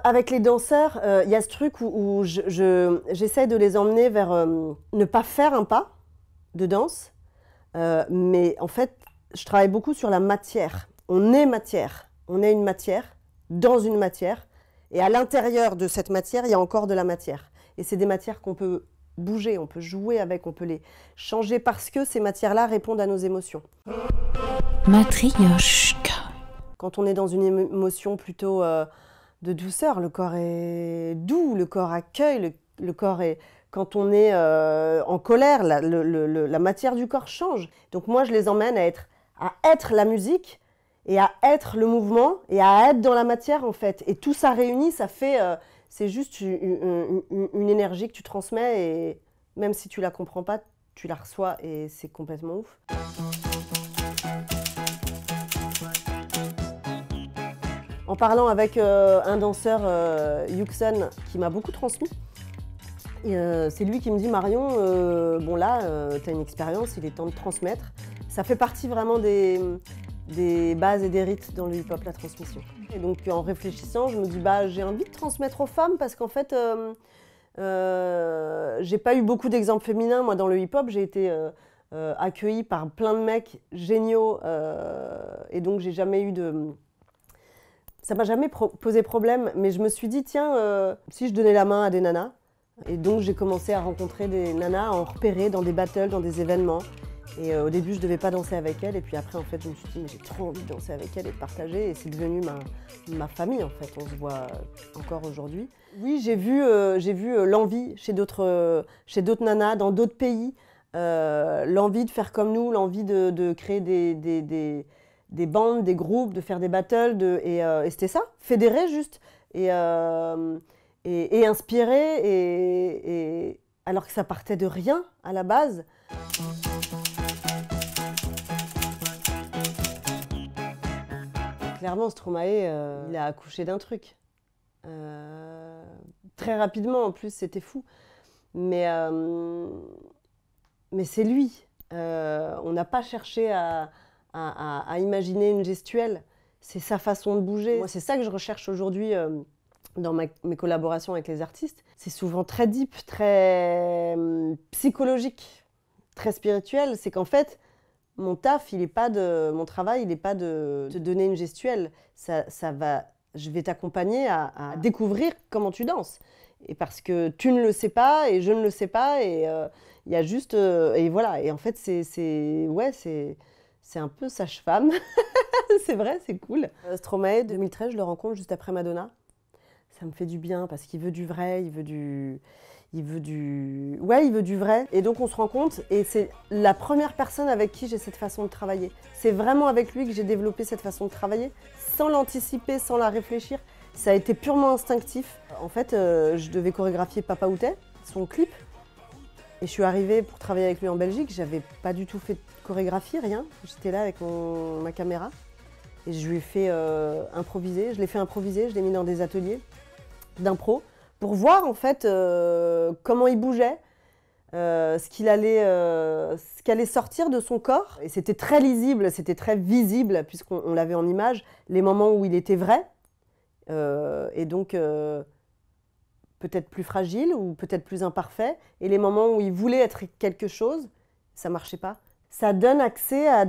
Avec les danseurs, il y a ce truc où j'essaie de les emmener vers ne pas faire un pas de danse, mais en fait, je travaille beaucoup sur la matière. On est matière, on est une matière, dans une matière, et à l'intérieur de cette matière, il y a encore de la matière. Et c'est des matières qu'on peut bouger, on peut jouer avec, on peut les changer parce que ces matières-là répondent à nos émotions. Matryoshka. Quand on est dans une émotion plutôt de douceur, le corps est doux, le corps accueille, le corps est... Quand on est en colère, la matière du corps change. Donc moi, je les emmène à être la musique et à être le mouvement et à être dans la matière, en fait. Et tout ça réuni, ça fait... c'est juste une énergie que tu transmets et même si tu la comprends pas, tu la reçois et c'est complètement ouf. En parlant avec un danseur, Yuxon, qui m'a beaucoup transmis, c'est lui qui me dit « Marion, bon là, tu as une expérience, il est temps de transmettre ». Ça fait partie vraiment des bases et des rites dans le hip-hop, la transmission. Et donc en réfléchissant, je me dis bah, « j'ai envie de transmettre aux femmes parce qu'en fait, j'ai pas eu beaucoup d'exemples féminins. Moi, dans le hip-hop, j'ai été accueillie par plein de mecs géniaux et donc j'ai jamais eu de... Ça m'a jamais posé problème, mais je me suis dit, tiens, si je donnais la main à des nanas. Et donc j'ai commencé à rencontrer des nanas, à en repérer dans des battles, dans des événements. Et au début, je devais pas danser avec elles. Et puis après, en fait, je me suis dit, mais j'ai trop envie de danser avec elles et de partager. Et c'est devenu ma famille, en fait. On se voit encore aujourd'hui. Oui, j'ai vu l'envie chez d'autres nanas, dans d'autres pays. L'envie de faire comme nous, l'envie de créer des bandes, des groupes, de faire des battles, et c'était ça, fédérer juste, et inspirer, et alors que ça partait de rien à la base. Clairement, Stromae, il a accouché d'un truc. Très rapidement, en plus, c'était fou. Mais c'est lui. On n'a pas cherché à imaginer une gestuelle, c'est sa façon de bouger. Moi, c'est ça que je recherche aujourd'hui dans mes collaborations avec les artistes. C'est souvent très deep, très psychologique, très spirituel. C'est qu'en fait, mon travail, il n'est pas de te donner une gestuelle. Je vais t'accompagner à découvrir comment tu danses. Et parce que tu ne le sais pas et je ne le sais pas, et il y a juste... et voilà, et en fait, c'est un peu sage-femme, c'est vrai, c'est cool. Stromae, 2013, je le rencontre juste après Madonna. Ça me fait du bien parce qu'il veut du vrai, il veut du vrai. Et donc on se rencontre et c'est la première personne avec qui j'ai cette façon de travailler. C'est vraiment avec lui que j'ai développé cette façon de travailler, sans l'anticiper, sans la réfléchir. Ça a été purement instinctif. En fait, je devais chorégraphier Papa Outé, son clip. Et je suis arrivée pour travailler avec lui en Belgique, j'avais pas du tout fait de chorégraphie, rien. J'étais là avec ma caméra et je lui ai fait improviser. Je l'ai fait improviser, je l'ai mis dans des ateliers d'impro pour voir en fait comment il bougeait, ce qui allait sortir de son corps. Et c'était très lisible, c'était très visible puisqu'on l'avait en image, les moments où il était vrai. Et donc... peut-être plus fragile ou peut-être plus imparfait, et les moments où il voulait être quelque chose, ça ne marchait pas. Ça donne accès à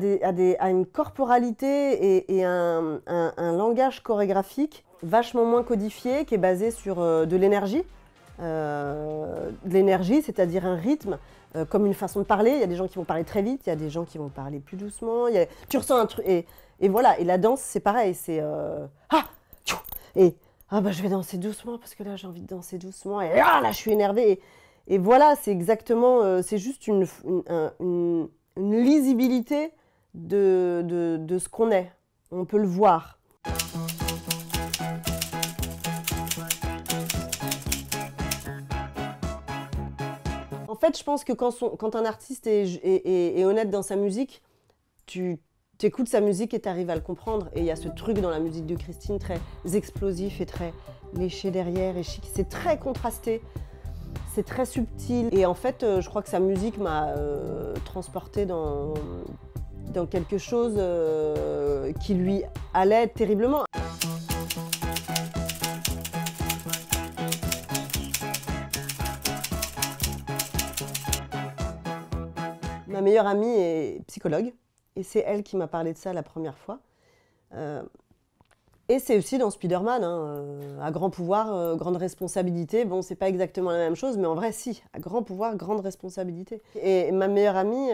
une corporalité et un langage chorégraphique vachement moins codifié, qui est basé sur de l'énergie. De l'énergie, c'est-à-dire un rythme, comme une façon de parler. Il y a des gens qui vont parler très vite, il y a des gens qui vont parler plus doucement. Tu ressens un truc, et voilà. Et la danse, c'est pareil, c'est... ah bah je vais danser doucement parce que là j'ai envie de danser doucement et là je suis énervée. Et voilà, c'est exactement, c'est juste une lisibilité de ce qu'on est. On peut le voir. En fait, je pense que quand un artiste est honnête dans sa musique, tu écoutes sa musique et tu arrives à le comprendre. Et il y a ce truc dans la musique de Christine très explosif et très léché derrière et chic. C'est très contrasté, c'est très subtil. Et en fait, je crois que sa musique m'a transportée dans quelque chose qui lui allait terriblement. Ma meilleure amie est psychologue et c'est elle qui m'a parlé de ça la première fois. Et c'est aussi dans Spider-Man, hein, à grand pouvoir, grande responsabilité. Bon, c'est pas exactement la même chose, mais en vrai, si. À grand pouvoir, grande responsabilité. Et ma meilleure amie,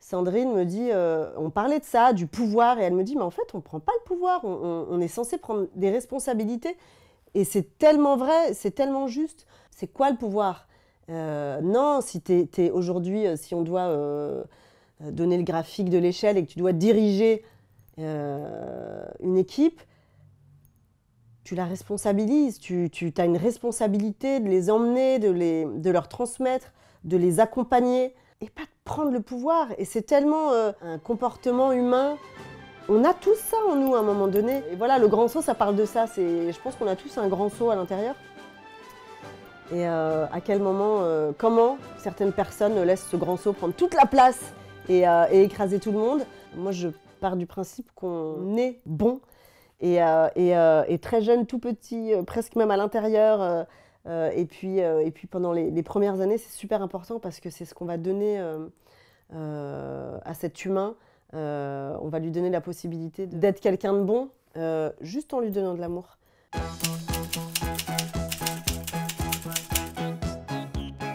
Sandrine, me dit, on parlait de ça, du pouvoir, et elle me dit, mais en fait, on prend pas le pouvoir, on est censé prendre des responsabilités. Et c'est tellement vrai, c'est tellement juste. C'est quoi le pouvoir? Non, si t'es aujourd'hui, si on doit donner le graphique de l'échelle et que tu dois diriger une équipe, tu la responsabilises, tu as une responsabilité de les emmener, de leur transmettre, de les accompagner et pas de prendre le pouvoir. Et c'est tellement un comportement humain. On a tous ça en nous à un moment donné. Et voilà, le grand saut, ça parle de ça. Je pense qu'on a tous un grand saut à l'intérieur. Et à quel moment, comment certaines personnes laissent ce grand saut prendre toute la place et écraser tout le monde. Moi, je pars du principe qu'on est bon. Et très jeune, tout petit, presque même à l'intérieur. Et puis pendant les premières années, c'est super important parce que c'est ce qu'on va donner à cet humain. On va lui donner la possibilité d'être quelqu'un de bon, juste en lui donnant de l'amour.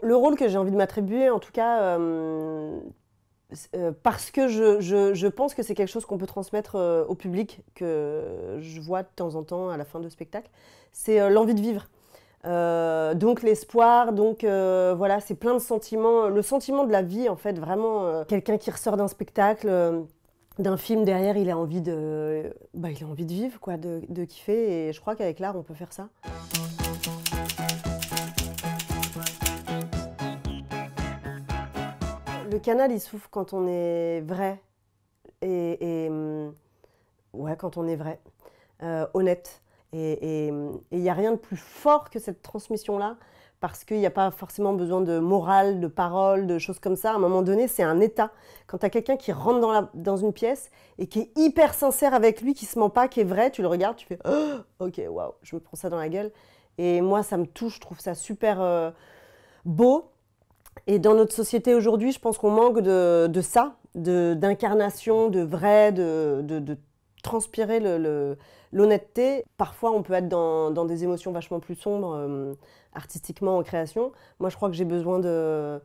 Le rôle que j'ai envie de m'attribuer, en tout cas, parce que je pense que c'est quelque chose qu'on peut transmettre au public, que je vois de temps en temps à la fin de spectacle, c'est l'envie de vivre. Donc l'espoir, donc voilà, c'est plein de sentiments, le sentiment de la vie en fait, vraiment. Quelqu'un qui ressort d'un spectacle, d'un film derrière, il a envie de vivre, quoi, de kiffer, et je crois qu'avec l'art on peut faire ça. Le canal, il s'ouvre quand on est vrai, ouais, quand on est vrai, honnête. Et il n'y a rien de plus fort que cette transmission-là, parce qu'il n'y a pas forcément besoin de morale, de parole, de choses comme ça. À un moment donné, c'est un état. Quand tu as quelqu'un qui rentre dans une pièce et qui est hyper sincère avec lui, qui ne se ment pas, qui est vrai, tu le regardes, tu fais oh, « Ok, waouh, je me prends ça dans la gueule ». Et moi, ça me touche, je trouve ça super beau. Et dans notre société aujourd'hui, je pense qu'on manque de ça, d'incarnation, de vrai, de transpirer l'honnêteté. Parfois, on peut être dans des émotions vachement plus sombres, artistiquement, en création. Moi, je crois que j'ai besoin de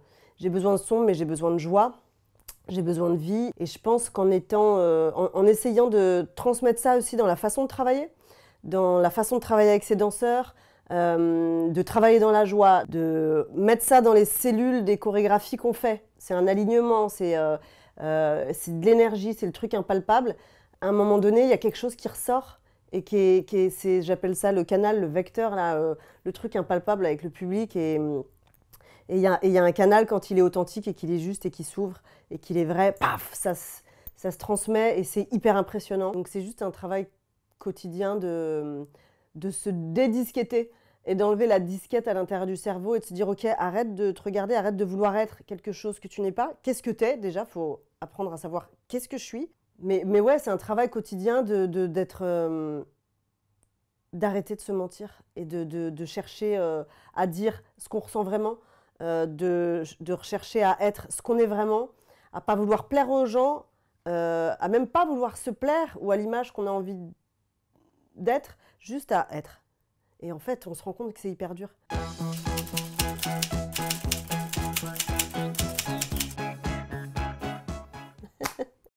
sombre, mais j'ai besoin de joie, j'ai besoin de vie. Et je pense qu'en essayant de transmettre ça aussi dans la façon de travailler avec ses danseurs, de travailler dans la joie, de mettre ça dans les cellules des chorégraphies qu'on fait. C'est un alignement, c'est de l'énergie, c'est le truc impalpable. À un moment donné, il y a quelque chose qui ressort et j'appelle ça le canal, le vecteur, là, le truc impalpable avec le public. Et il y a un canal quand il est authentique et qu'il est juste et qu'il s'ouvre et qu'il est vrai, paf, ça se transmet et c'est hyper impressionnant. Donc c'est juste un travail quotidien de se dédisqueter et d'enlever la disquette à l'intérieur du cerveau et de se dire ok, arrête de te regarder, arrête de vouloir être quelque chose que tu n'es pas. Qu'est-ce que t'es déjà? Il faut apprendre à savoir qu'est-ce que je suis. Mais ouais, c'est un travail quotidien d'arrêter de se mentir et de chercher à dire ce qu'on ressent vraiment, de rechercher à être ce qu'on est vraiment, à pas vouloir plaire aux gens, à même pas vouloir se plaire ou à l'image qu'on a envie d'être, juste à être. Et en fait, on se rend compte que c'est hyper dur.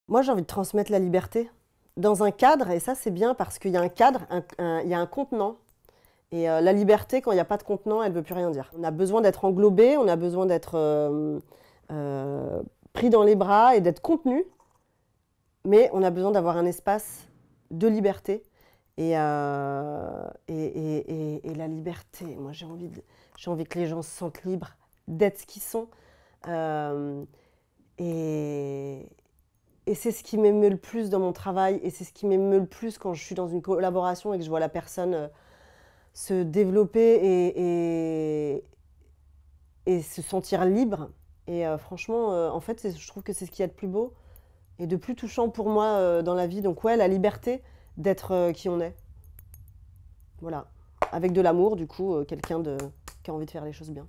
Moi, j'ai envie de transmettre la liberté dans un cadre, et ça, c'est bien parce qu'il y a un cadre, il y a un contenant. Et la liberté, quand il n'y a pas de contenant, elle ne veut plus rien dire. On a besoin d'être englobé, on a besoin d'être pris dans les bras et d'être contenu, mais on a besoin d'avoir un espace de liberté. Et la liberté, moi j'ai envie que les gens se sentent libres d'être ce qu'ils sont. Et c'est ce qui m'émeut le plus dans mon travail, et c'est ce qui m'émeut le plus quand je suis dans une collaboration et que je vois la personne se développer et se sentir libre. Et franchement, en fait, je trouve que c'est ce qu'il y a de plus beau et de plus touchant pour moi dans la vie. Donc ouais, la liberté d'être qui on est. Voilà. Avec de l'amour, du coup, quelqu'un qui a envie de faire les choses bien.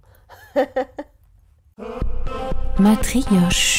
Matrioche.